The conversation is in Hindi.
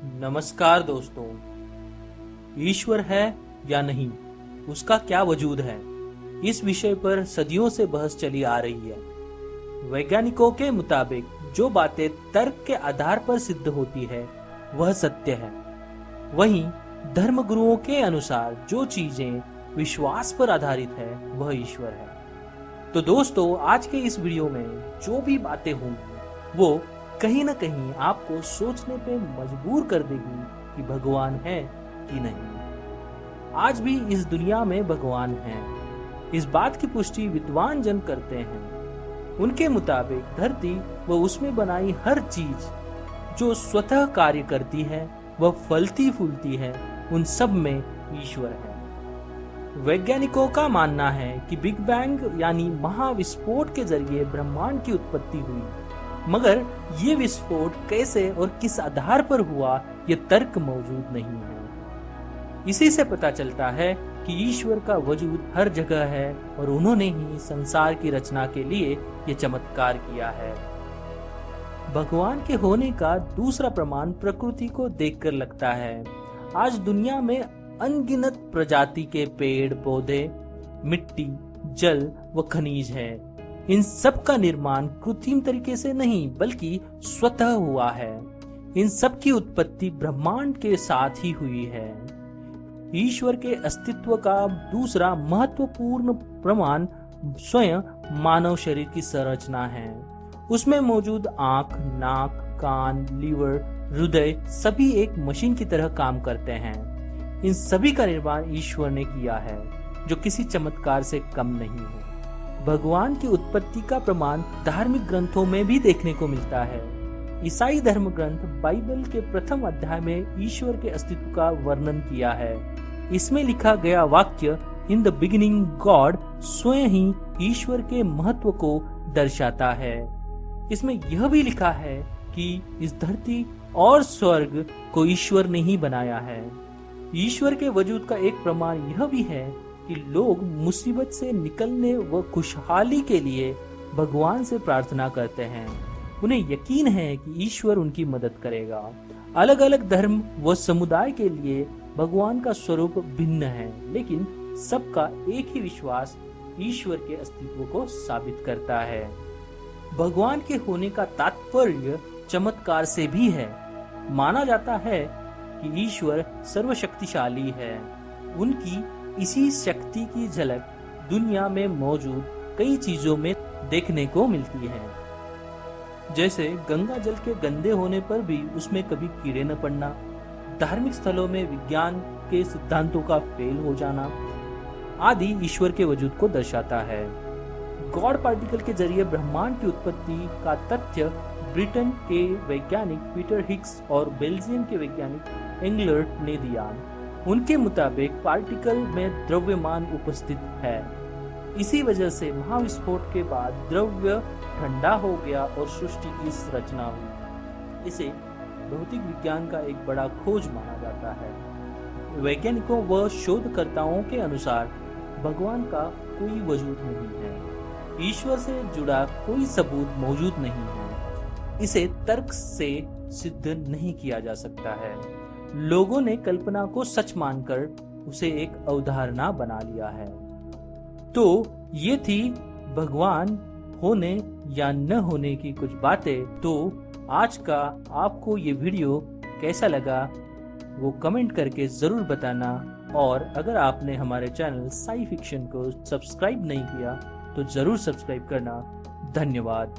नमस्कार दोस्तों। ईश्वर है या नहीं, उसका क्या वजूद है, इस विषय पर सदियों से बहस चली आ रही है। वैज्ञानिकों के मुताबिक जो बातें तर्क के आधार पर सिद्ध होती है वह सत्य है। वहीं धर्मगुरुओं के अनुसार जो चीजें विश्वास पर आधारित है वह ईश्वर है। तो दोस्तों, आज के इस वीडियो में जो भी बातें होंगी वो कहीं ना कहीं आपको सोचने पे मजबूर कर देगी कि भगवान है कि नहीं। आज भी इस दुनिया में भगवान है, इस बात की पुष्टि विद्वान जन करते हैं। उनके मुताबिक धरती व उसमें बनाई हर चीज जो स्वतः कार्य करती है, वह फलती फूलती है, उन सब में ईश्वर है। वैज्ञानिकों का मानना है कि बिग बैंग यानी महाविस्फोट के जरिए ब्रह्मांड की उत्पत्ति हुई, मगर ये विस्फोट कैसे और किस आधार पर हुआ ये तर्क मौजूद नहीं है। इसी से पता चलता है कि ईश्वर का वजूद हर जगह है और उन्होंने ही संसार की रचना के लिए ये चमत्कार किया है। भगवान के होने का दूसरा प्रमाण प्रकृति को देखकर लगता है। आज दुनिया में अनगिनत प्रजाति के पेड़ पौधे, मिट्टी, जल व खनिज है। इन सब का निर्माण कृत्रिम तरीके से नहीं बल्कि स्वतः हुआ है। इन सब की उत्पत्ति ब्रह्मांड के साथ ही हुई है। ईश्वर के अस्तित्व का दूसरा महत्वपूर्ण प्रमाण स्वयं मानव शरीर की संरचना है। उसमें मौजूद आंख, नाक, कान, लीवर, हृदय सभी एक मशीन की तरह काम करते हैं। इन सभी का निर्माण ईश्वर ने किया है, जो किसी चमत्कार से कम नहीं है। भगवान की उत्पत्ति का प्रमाण धार्मिक ग्रंथों में भी देखने को मिलता है। ईसाई धर्म ग्रंथ बाइबल के प्रथम अध्याय में ईश्वर के अस्तित्व का वर्णन किया है। इसमें लिखा गया वाक्य इन द बिगिनिंग गॉड स्वयं ही ईश्वर के महत्व को दर्शाता है। इसमें यह भी लिखा है कि इस धरती और स्वर्ग को ईश्वर ने ही बनाया है। ईश्वर के वजूद का एक प्रमाण यह भी है कि लोग मुसीबत से निकलने व खुशहाली के लिए भगवान से प्रार्थना करते हैं। उन्हें यकीन है कि ईश्वर उनकी मदद करेगा। अलग अलग धर्म व समुदाय के लिए भगवान का स्वरूप भिन्न है, लेकिन सबका एक ही विश्वास ईश्वर के अस्तित्व को साबित करता है। भगवान के होने का तात्पर्य चमत्कार से भी है। माना जाता है कि ईश्वर सर्वशक्तिशाली है। उनकी इसी शक्ति की झलक दुनिया में मौजूद कई चीजों में देखने को मिलती है, जैसे गंगा जल के गंदे होने पर भी उसमें कभी कीड़े न पड़ना, धार्मिक स्थलों में विज्ञान के सिद्धांतों का फेल हो जाना आदि ईश्वर के वजूद को दर्शाता है। गॉड पार्टिकल के जरिए ब्रह्मांड की उत्पत्ति का तथ्य ब्रिटेन के वैज्ञानिक पीटर हिग्स और बेल्जियम के वैज्ञानिक एंगलर्ट ने दिया। उनके मुताबिक पार्टिकल में द्रव्यमान उपस्थित है। इसी वजह से महाविस्फोट के बाद द्रव्य ठंडा हो गया और सृष्टि की रचना हुई। इसे भौतिक विज्ञान का एक बड़ा खोज माना जाता है। वैज्ञानिकों व शोधकर्ताओं के अनुसार भगवान का कोई वजूद नहीं है। ईश्वर से जुड़ा कोई सबूत मौजूद नहीं है। इसे तर्क से सिद्ध नहीं किया जा सकता है। लोगों ने कल्पना को सच मानकर उसे एक अवधारणा बना लिया है। तो ये थी भगवान होने या न होने की कुछ बातें। तो आज का आपको ये वीडियो कैसा लगा वो कमेंट करके जरूर बताना, और अगर आपने हमारे चैनल साई फिक्शन को सब्सक्राइब नहीं किया तो जरूर सब्सक्राइब करना। धन्यवाद।